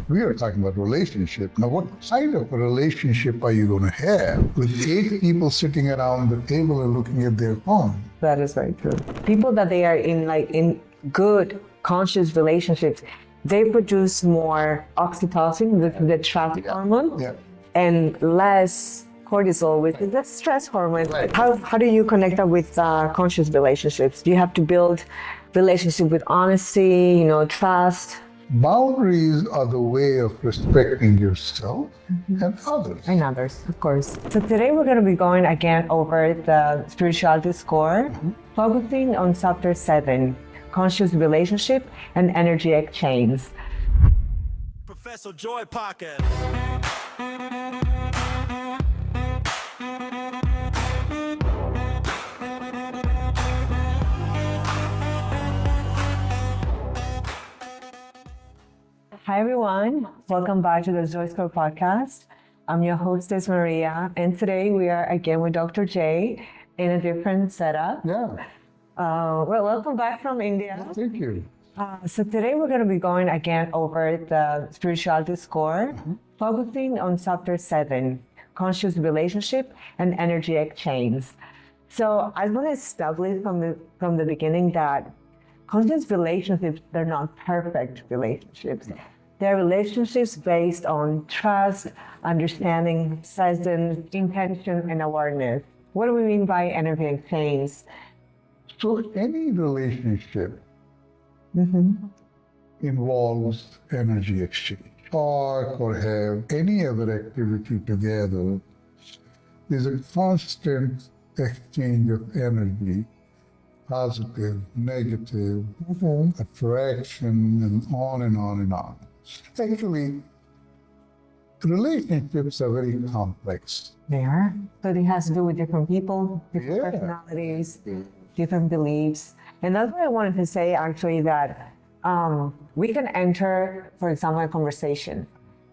We are talking about relationship. Now, what kind of a relationship are you going to have with 8 people sitting around the table and looking at their phone? That is very true. People that they are in good, conscious relationships, they produce more oxytocin, the trust hormone, and less cortisol, which is the stress hormone. Right. How do you connect that with conscious relationships? Do you have to build relationship with honesty, trust? Boundaries are the way of respecting yourself and others. And others, of course. So today we're going to be going again over the spirituality score, focusing on chapter 7, conscious relationship and energy exchange. Professor Joy Podcast. Hi everyone, welcome back to the JoyScore Podcast. I'm your hostess Maria, and today we are again with Dr. J in a different setup. Yeah. Well, welcome back from India. Thank you. So today we're going to be going again over the spirituality score, focusing on chapter 7, conscious relationship and energy exchange. So I want to establish from the beginning that conscious relationships, they're not perfect relationships. They're relationships based on trust, understanding, presence, intention, and awareness. What do we mean by energy exchange? So any relationship involves energy exchange. Talk or have any other activity together, there's a constant exchange of energy, positive, negative, attraction, and on and on and on. Actually, relationships are very complex. They are. So it has to do with different people, different Yeah. personalities, different beliefs. And that's what I wanted to say actually, that we can enter, for example, a conversation,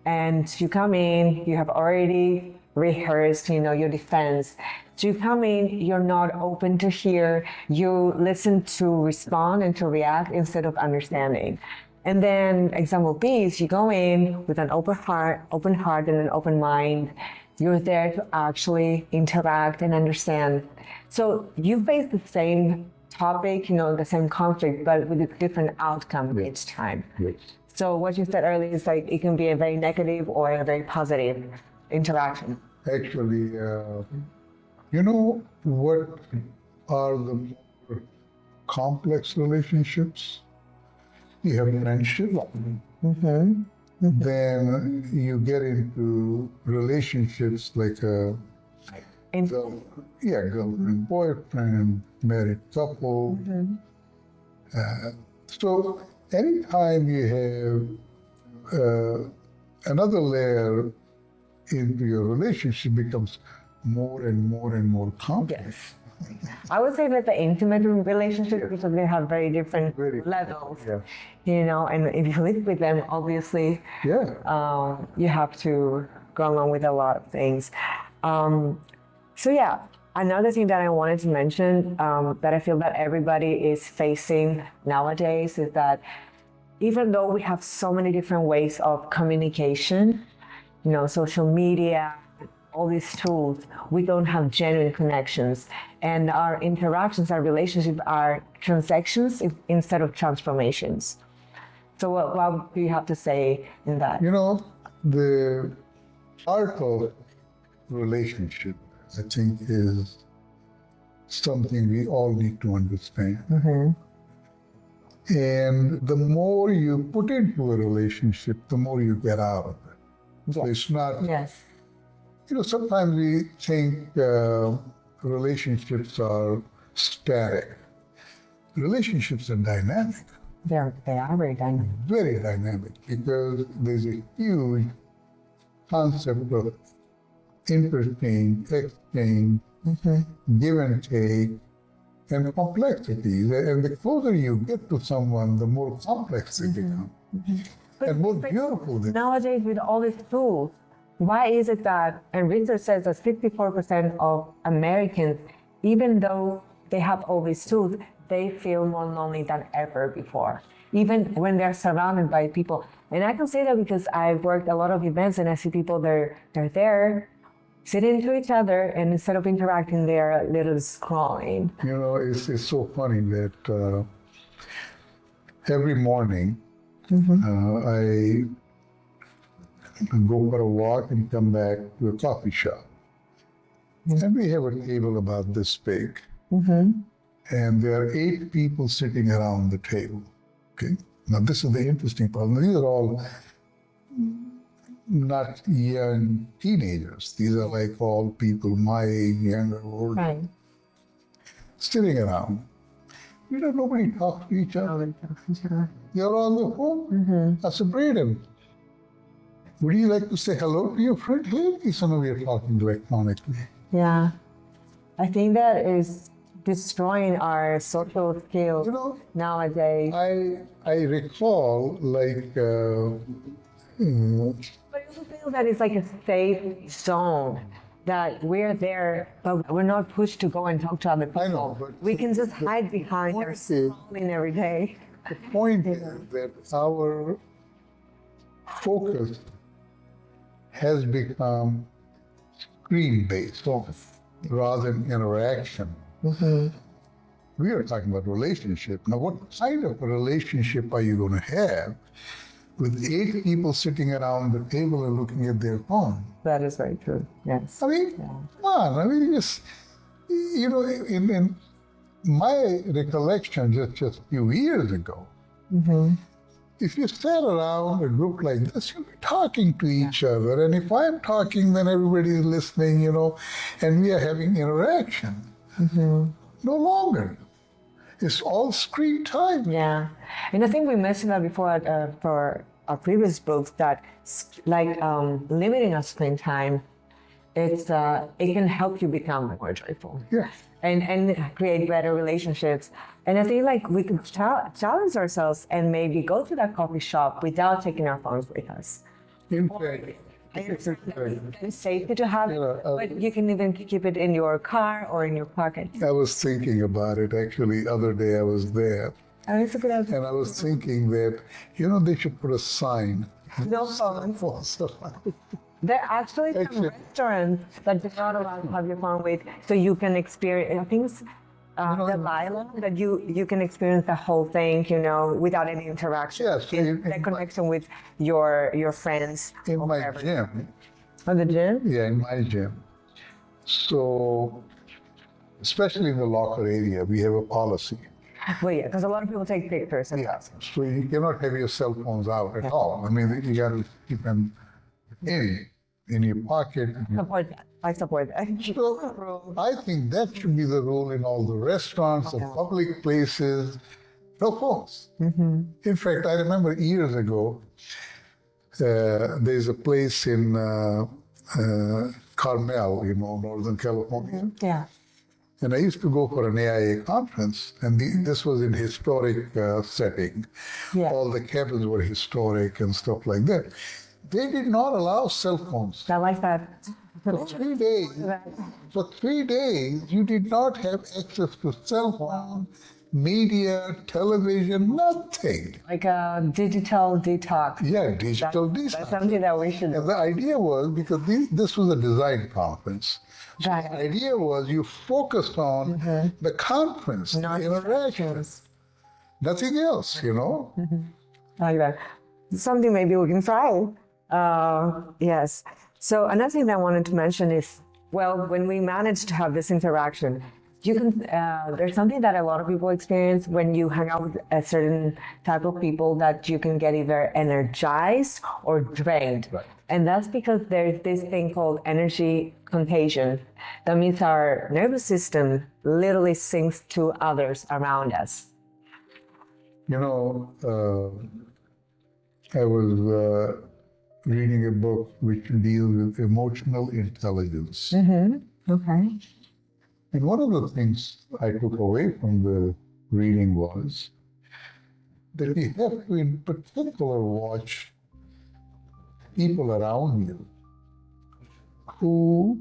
and you come in, you have already rehearsed, your defense. So you come in, you're not open to hear, you listen to respond and to react instead of understanding. And then example B is you go in with an open heart and an open mind. You're there to actually interact and understand. So you face the same topic, the same conflict, but with a different outcome each time. Yes. So what you said earlier is like it can be a very negative or a very positive interaction. Actually, what are the more complex relationships? You have friendship, then you get into relationships like girlfriend, boyfriend, married couple. So anytime you have another layer into your relationship, becomes more and more and more complex. Yes. I would say that the intimate relationship, because they have very different levels, and if you live with them, obviously, you have to go along with a lot of things. Another thing that I wanted to mention that I feel that everybody is facing nowadays is that even though we have so many different ways of communication, social media, all these tools, we don't have genuine connections. And our interactions, our relationships are transactions instead of transformations. So what do you have to say in that? The art of relationship, I think, is something we all need to understand. And the more you put into a relationship, the more you get out of it. So it's not... Yes. Sometimes we think relationships are static. Relationships are dynamic. They are very dynamic. Very dynamic, because there's a huge concept of interchange, exchange, give and take, and complexities. And the closer you get to someone, the more complex they become. And more beautiful they become. Nowadays, with all these tools, why is it that, and research says that 64% of Americans, even though they have all these tools, they feel more lonely than ever before, even when they're surrounded by people. And I can say that because I've worked a lot of events and I see people, they're there sitting to each other, and instead of interacting, they're little scrolling. You know, it's so funny that every morning I go for a walk and come back to a coffee shop. And we have a table about this big. And there are 8 people sitting around the table. Okay. Now this is the interesting part. Now, these are all not young teenagers. These are like all people my age, younger, older, Right. sitting around. You know, nobody talks to each other. You're on the phone. I said, Braden, would you like to say hello to your friend? Hey, some of you are talking electronically. Yeah. I think that is destroying our social skills You know, nowadays. I recall like But I also feel that it's like a safe zone, that we're there, but we're not pushed to go and talk to other people. I know, but we can just hide behind our point is- scrolling every day. the point is that our focus has become screen-based rather than interaction. We are talking about relationship. Now, what kind of a relationship are you going to have with 8 people sitting around the table and looking at their phone? That is very true. Yes. I mean, come on. I mean, just, you know, in my recollection just a few years ago, if you sat around a group like this, you'll be talking to each other. And if I'm talking, then everybody is listening, you know, and we are having interaction. No longer. It's all screen time. Yeah. And I think we mentioned that before for our previous books, that limiting our screen time, it can help you become more joyful. Yes. And create better relationships. And I think like we could challenge ourselves and maybe go to that coffee shop without taking our phones with us. In fact, It's safe to have it, but you can even keep it in your car or in your pocket. I was thinking about it actually. The other day I was there, And it's a good idea. and I was thinking that, you know, they should put a sign. No phones. There are actually some restaurants that do not allow you to have your phone with, so you can experience. I think it's the bylaw that you can experience the whole thing, you know, without any interaction. Yes, The connection with your friends. in or my whatever. gym. On the gym? Yeah, in my gym. So, especially in the locker area, we have a policy. Well, yeah, because a lot of people take pictures. And Yeah. So you cannot have your cell phones out at all. I mean, you got to keep them in your pocket. Support that. I support that. So I think that should be the rule in all the restaurants, the public places. No phones. In fact, I remember years ago, there's a place in Carmel, you know, Northern California. Yeah. And I used to go for an AIA conference, and this was in historic setting. Yeah. All the cabins were historic and stuff like that. They did not allow cell phones. I like that. For 3 days, you did not have access to cell phone, media, television, nothing. Like a digital detox. Yeah, digital That's detox. something that we should And do. the idea was, because this was a design conference, so Right. the idea was you focused on the conference, the interactions, nothing else, you know? I like that. Something maybe we can try. Yes. So another thing that I wanted to mention is, well, when we manage to have this interaction, you can. There's something that a lot of people experience when you hang out with a certain type of people, that you can get either energized or drained. Right. And that's because there's this thing called energy contagion. That means our nervous system literally syncs to others around us. You know, I was reading a book which deals with emotional intelligence. Okay. And one of the things I took away from the reading was that you have to, in particular, watch people around you who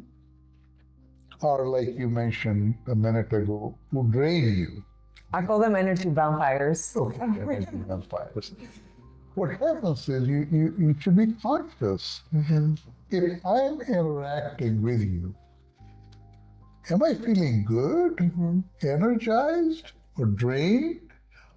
are, like you mentioned a minute ago, who drain you. I call them energy vampires. Okay, vampires. What happens is you should be conscious. If I'm interacting with you, am I feeling good, energized, or drained,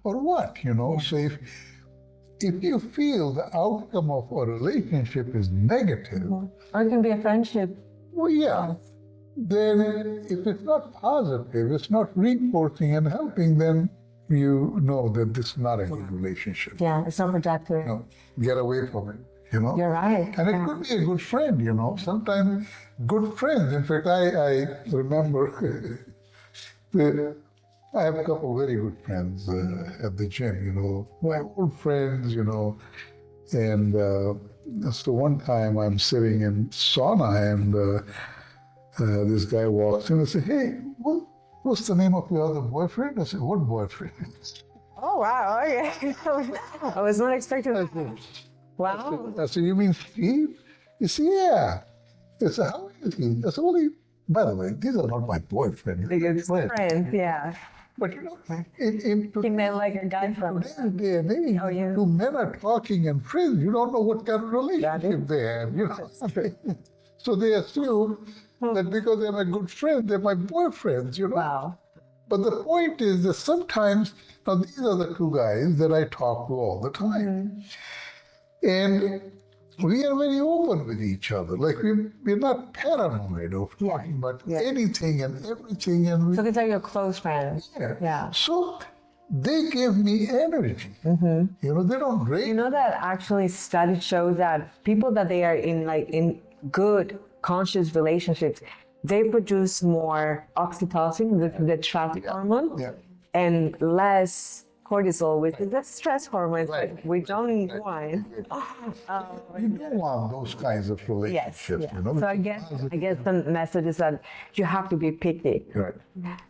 or what? You know, so if you feel the outcome of a relationship is negative, Or it can be a friendship. well, yeah, then if it's not positive, it's not reinforcing and helping, then you know that this is not a good relationship. Yeah, it's not productive. You know, get away from it, you know? You're right. And it could be a good friend, you know. Sometimes good friends. In fact, I remember I have a couple of very good friends at the gym, you know, my old friends, you know. And so one time I'm sitting in sauna and this guy walks in and says, "Hey, what's the name of your other boyfriend?" I said, "What boyfriend?" Oh, wow. Okay. I was not expecting that. Wow. I said, "You mean Steve?" He said, "Yeah." I said, "How is he?" I said, "Well, by the way, these are not my boyfriend. Biggest friend, yeah. But you know, in He meant like a guy from. today's day and age, Oh, yeah. two men are talking and friends. You don't know what kind of relationship they have. You know, so they assume that because they're my good friend, they're my boyfriends. You know. Wow. But the point is that sometimes, now these are the two guys that I talk to all the time. And we are very open with each other. Like we're not paranoid of talking about anything and everything. And So these are your close friends. Yeah. So they give me energy. You know, they don't drain. You know that actually studies show that people that they are in good conscious relationships, they produce more oxytocin, the traffic hormone, and less cortisol, which is the stress hormone. Right. We don't want. You don't want those kinds of Yes. relationships. Yeah. You know. So I guess the message is that you have to be picky. Right.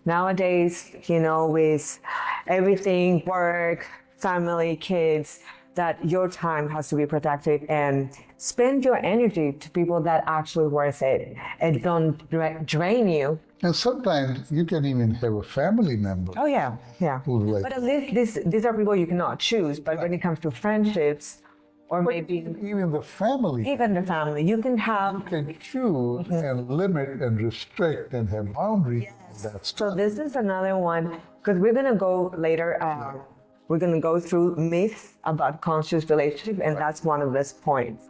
Nowadays, you know, with everything, work, family, kids, that your time has to be protected and spend your energy to people that actually worth it and don't drain you. And sometimes you can even have a family member Oh yeah, yeah. who's like, But at least these are people you cannot choose. But when it comes to friendships, or maybe even the family even the family, you can have. can choose and limit and restrict and have boundaries. That's So this is another one because we're gonna go later. We're gonna go through myths about conscious relationship, and that's one of those points.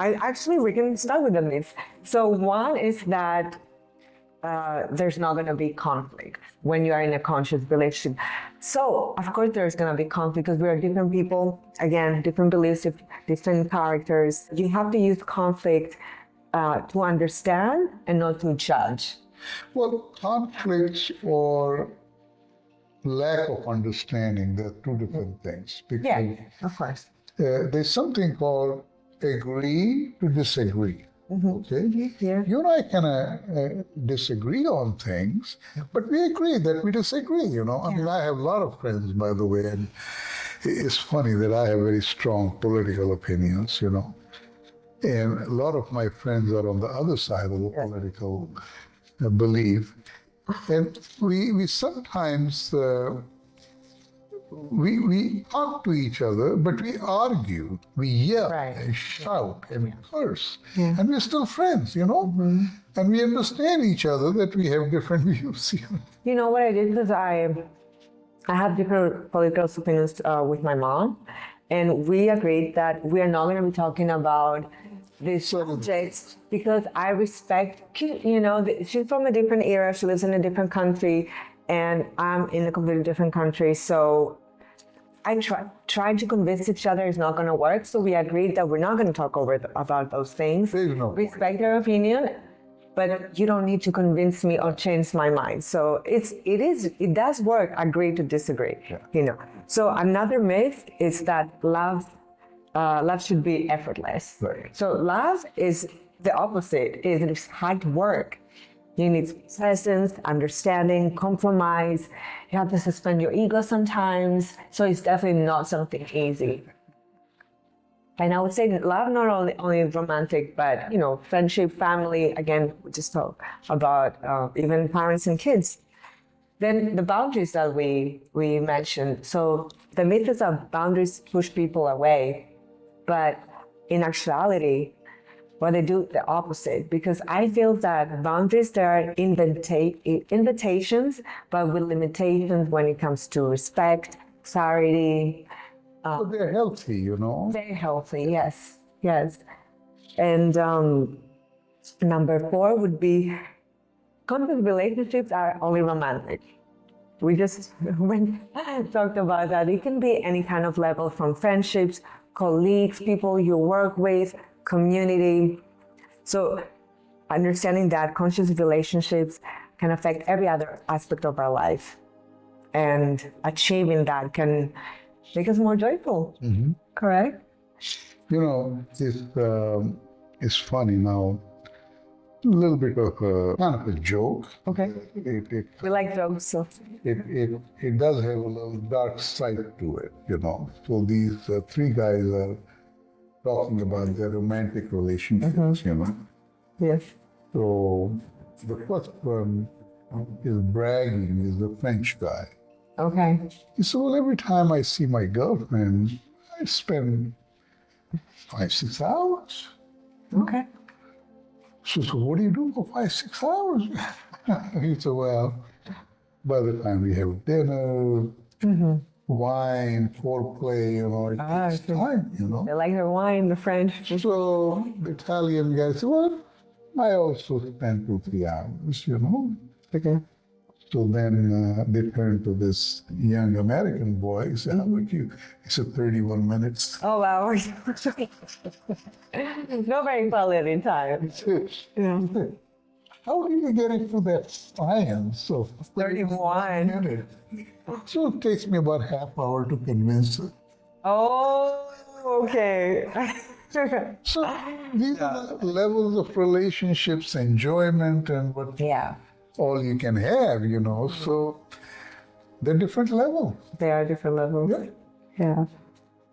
We can start with the myths. So one is that there's not gonna be conflict when you are in a conscious relationship. So of course there's gonna be conflict because we are different people, again, different beliefs, different characters. You have to use conflict to understand and not to judge. well, conflicts or lack of understanding, they're two different things. Because Yeah, of course. there's something called agree to disagree. Okay? Yeah. You and I can disagree on things, but we agree that we disagree, you know. I mean, I have a lot of friends, by the way, and it's funny that I have very strong political opinions, you know. And a lot of my friends are on the other side of the political belief. And we sometimes, we talk to each other, but we argue, we yell Right. and shout and curse. And we're still friends, you know? And we understand each other that we have different views. You know? You know what I did was I have different political opinions with my mom, and we agreed that we are not going to be talking about these subjects because I respect, you know, she's from a different era, she lives in a different country, and I'm in a completely different country. So I tried to convince each other it's not going to work. So we agreed that we're not going to talk about those things. There's no point. Respect their opinion, but you don't need to convince me or change my mind. So it does work. Agree to disagree. You know. So another myth is that love should be effortless. Right. So love is the opposite. It's hard work. You need presence, understanding, compromise. You have to suspend your ego sometimes. So it's definitely not something easy. And I would say that love not only romantic, but, you know, friendship, family. Again, we just talk about even parents and kids. Then the boundaries that we mentioned. So the myth is that boundaries push people away, but in actuality, what they do the opposite. Because I feel that boundaries, they are invitations, but with limitations when it comes to respect, clarity. So they're healthy, you know. Very healthy, yes, yes. And number 4 would be conscious relationships are only romantic. We just talked about that. It can be any kind of level, from friendships, colleagues, people you work with, community. So understanding that conscious relationships can affect every other aspect of our life. And achieving that can make us more joyful. Correct? You know, it's funny now. A little bit of a kind of a joke. Okay. We like jokes, so. It does have a little dark side to it, you know. So these 3 guys are talking about their romantic relationships, you know. Yes. So the first one is bragging, is the French guy. Okay. He said, well, every time I see my girlfriend, I spend 5-6 hours. Okay. So what do you do for 5-6 hours? He said, well, by the time we have dinner, wine, foreplay, you know, it takes time, you know. They like their wine, the French. So the Italian guy said, well, I also spend 2-3 hours, you know. Okay. So then they turned to this young American boy. He said, how about you? He said, 31 minutes. Oh, wow. No very quality time. Yeah. How do you get into that science of 31 minutes? So it takes me about half hour to convince her. Oh, okay. So these are the levels of relationships, enjoyment, and what Yeah, all you can have, you know. So they're different levels. they are different levels. Yeah. Yeah.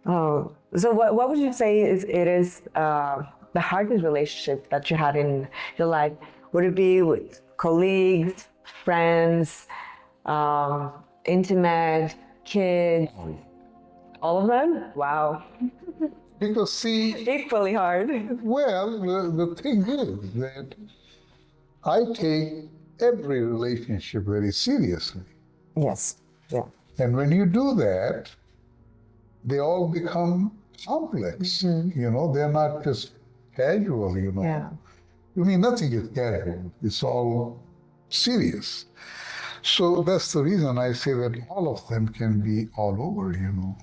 Oh, so what would you say is the hardest relationship that you had in your life? Would it be with colleagues, friends, intimate, kids, all of them? Wow. Because see, Equally hard. well, the thing is that I take every relationship very seriously. Yes. Yeah. And when you do that, they all become complex. You know, they're not just casual, you know. Yeah. I mean, nothing is casual. It's all serious. So that's the reason I say that all of them can be all over, you know.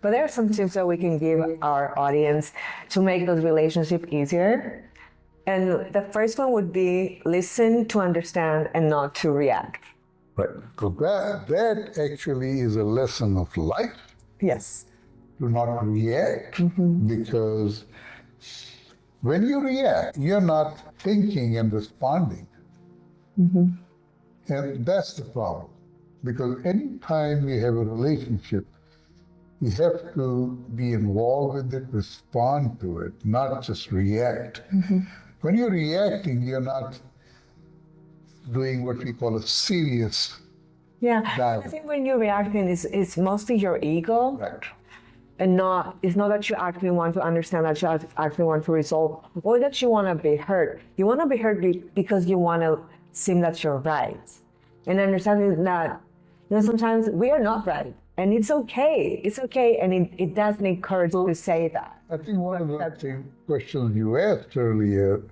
But there are some tips that we can give our audience to make those relationships easier. And the first one would be listen to understand and not to react. Right. So that actually is a lesson of life. Yes. Do not react, because when you react, you're not thinking and responding. And that's the problem. Because anytime we have a relationship, you have to be involved with it, respond to it, not just react. When you're reacting, you're not doing what we call a serious Yeah. dialogue. I think when you're reacting, it's mostly your ego. Right. And it's not that you actually want to understand, that you actually want to resolve, or that you want to be heard. You want to be heard because you want to seem that you're right. And understanding that, sometimes we are not right. And it's okay. It's okay. And it does need courage to say that. I think one of the questions you asked earlier,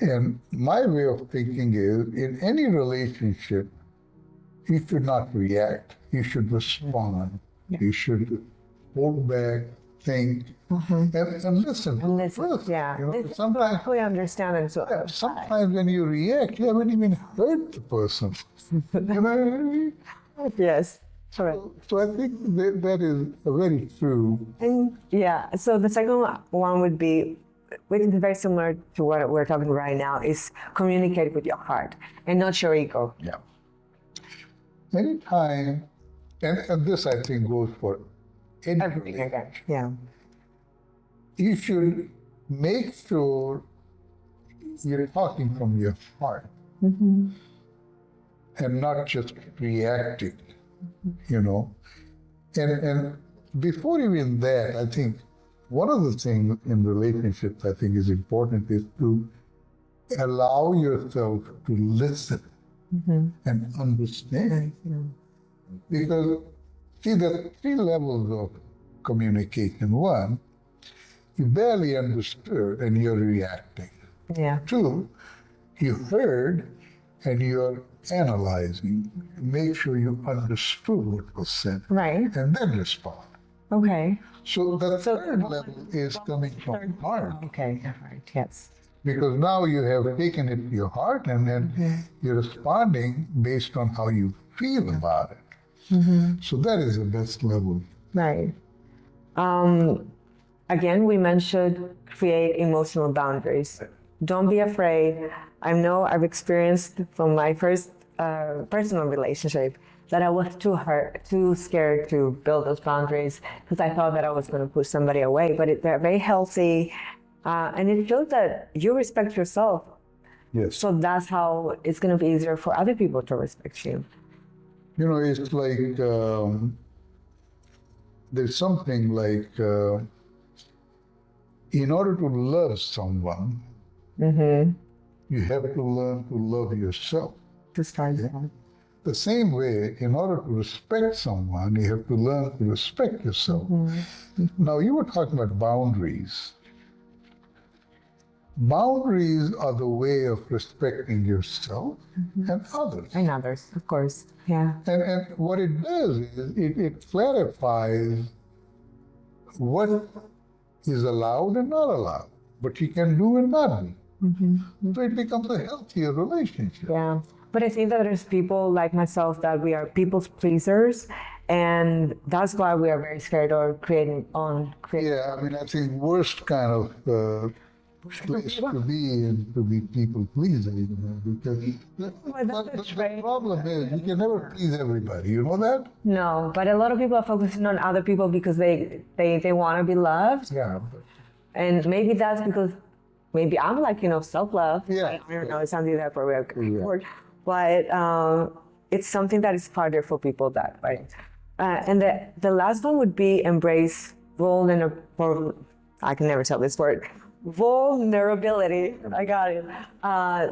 and my way of thinking is, in any relationship, you should not react. You should respond. You should hold back, think, and listen. And listen, yeah. Sometimes, Fully understand and so. sometimes when you react, you haven't even heard the person. You know what I mean? Yes. Correct. So I think that is very true. And yeah, so the second one would be, which is very similar to what we're talking right now, is communicate with your heart and not your ego. Yeah. Anytime, and this I think goes for any Everything relationship, again. Yeah. you should make sure you're talking from your heart. and not just reacting, you know. And before even that, I think one of the things in relationships I think is important is to allow yourself to listen and understand. Because, see, there are three levels of communication. One, you barely understood and you're reacting. Yeah. Two, you heard and you're analyzing. Make sure you understood what was said. Right. And then respond. Okay. So the third level is coming from heart. Okay. All right. Yes. Because now you have taken it to your heart and then you're responding based on how you feel about it. So that is the best level. Right. Again, women should create emotional boundaries. Don't be afraid. I know I've experienced from my first personal relationship that I was too scared to build those boundaries because I thought that I was going to push somebody away. But they're very healthy, and it shows that you respect yourself. Yes. So that's how it's going to be easier for other people to respect you. You know, it's like there's something like in order to love someone, you have to learn to love yourself. To start. The same way, in order to respect someone, you have to learn to respect yourself. Now, you were talking about boundaries. Boundaries are the way of respecting yourself and others. And others, of course. Yeah. And what it does is it clarifies what is allowed and not allowed, what you can do and not do. So it becomes a healthier relationship. Yeah. But I think that there's people like myself that we are people's pleasers, and that's why we are very scared of creating. Yeah, I mean, I think worst kind of place to be and to be people pleasing, you know, because the problem is you can never please everybody. You know that? No, but a lot of people are focusing on other people because they want to be loved. Yeah. And maybe that's because maybe I'm like, self-love. Yeah. I don't know, it sounds like for word. But it's something that is harder for people that way. And the last one would be embrace I can never tell this word. Vulnerability. I got it.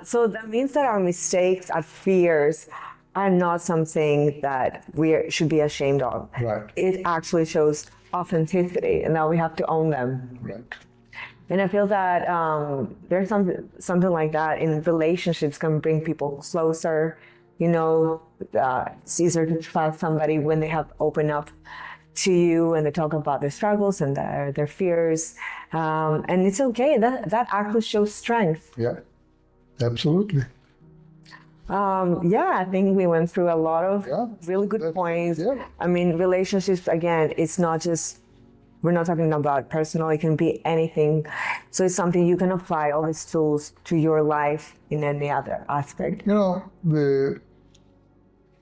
So that means that our mistakes, our fears are not something that we should be ashamed of. Right. It actually shows authenticity, and now we have to own them. Right. And I feel that there's something like that in relationships can bring people closer. It's easier to trust somebody when they have opened up to you and they talk about their struggles and their fears. And it's okay. That actually shows strength. Yeah, absolutely. I think we went through a lot of really good points. Yeah. I mean, relationships, again, it's not just, we're not talking about personal, it can be anything. So it's something you can apply all these tools to your life in any other aspect.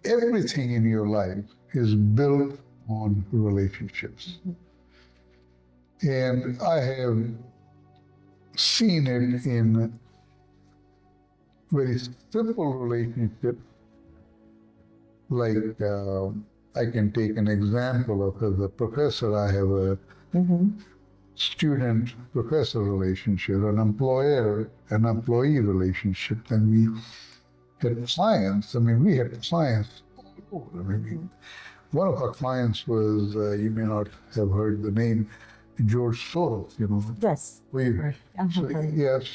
Everything in your life is built on relationships. And I have seen it in very simple relationships. Like, I can take an example of as a professor, I have a student-professor relationship, an employer-employee relationship, and we had clients. I mean, we had clients all over. I mean, one of our clients was, you may not have heard the name, George Soros, Yes.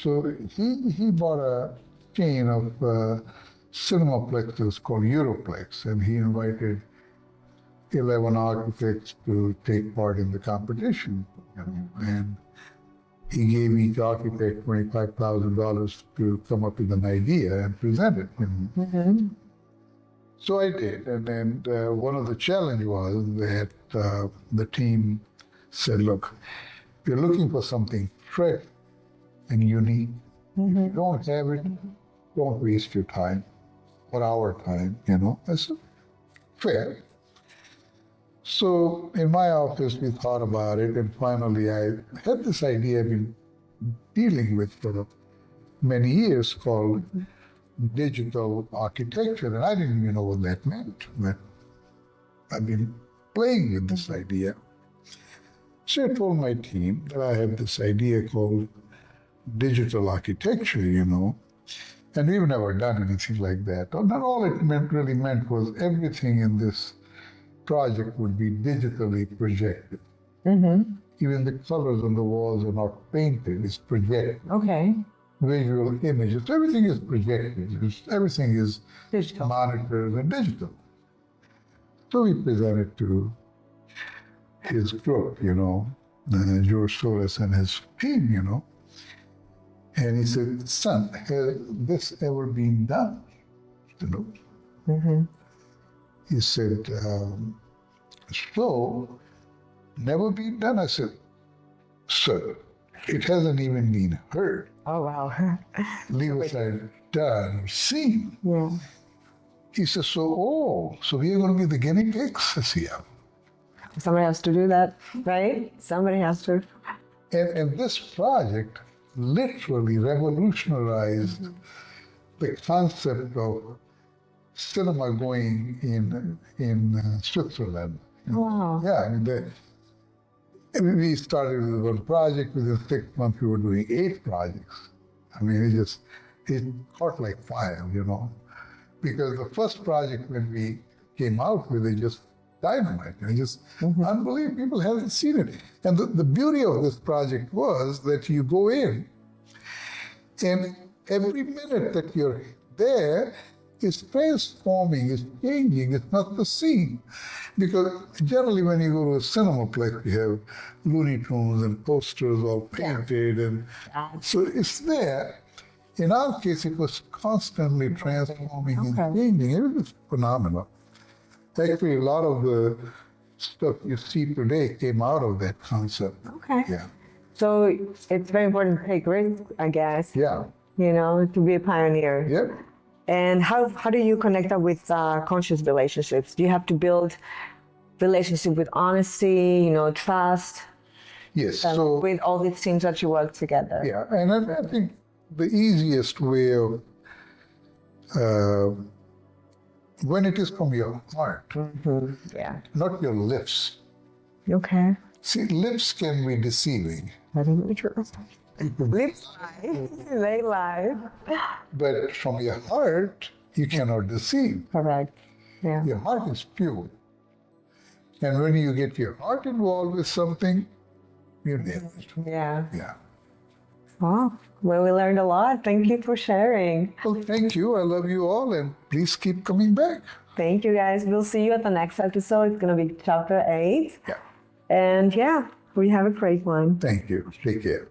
So he bought a chain of cinemaplexes called Europlex, and he invited 11 architects to take part in the competition, and he gave each architect $25,000 to come up with an idea and present it. So I did, and then one of the challenges was that the team said, look, if you're looking for something fresh and unique, if you don't have it, don't waste your time or our time, I said, fair. So in my office, we thought about it, and finally I had this idea I've been dealing with for many years called digital architecture, and I didn't even know what that meant. But I've been playing with this idea. So I told my team that I have this idea called digital architecture, and we've never done anything like that. Not all it really meant was everything in this project would be digitally projected. Mm-hmm. Even the colors on the walls are not painted, it's projected. Okay. Visual images, everything is projected. Everything is Digital. monitored and digital. So we presented to his group, JoyScore and his team, and he said, "Son, has this ever been done?" Mm-hmm. He said, "So, never been done?" I said, "Sir, it hasn't even been heard. Oh, wow. Leave aside done or seen." Yeah. He says, so we are going to be the guinea pigs? I said, yeah. Somebody has to do that, right? Somebody has to. And this project literally revolutionized the concept of cinema going in Switzerland. Wow. Yeah, we started with one project. Within 6 months, we were doing 8 projects. It caught like fire, Because the first project when we came out with it, just dynamite. Just unbelievable. People haven't seen it. And the beauty of this project was that you go in, and every minute that you're there is transforming, is changing. It's not the same. Because generally when you go to a cinema place, you have Looney Tunes and posters all painted. And so it's there. In our case, it was constantly transforming and changing. It was phenomenal. Actually, a lot of the stuff you see today came out of that concept. Okay. Yeah. So it's very important to take risks, I guess. Yeah. To be a pioneer. Yep. And how do you connect that with conscious relationships? Do you have to build relationship with honesty, trust? Yes. So with all these teams that you work together. yeah, and I think the easiest way of when it is from your heart, Yeah. not your lips. Okay. See, lips can be deceiving, That is very true. Lips lie. They lie. but from your heart, you cannot deceive. Correct. Yeah. Your heart is pure. And when you get your heart involved with something, you nail it. Yeah. Yeah. Oh, well, we learned a lot. Thank you for sharing. Well, thank you. I love you all, and please keep coming back. Thank you, guys. We'll see you at the next episode. It's going to be chapter 8. Yeah. And yeah, we have a great one. Thank you. Take care.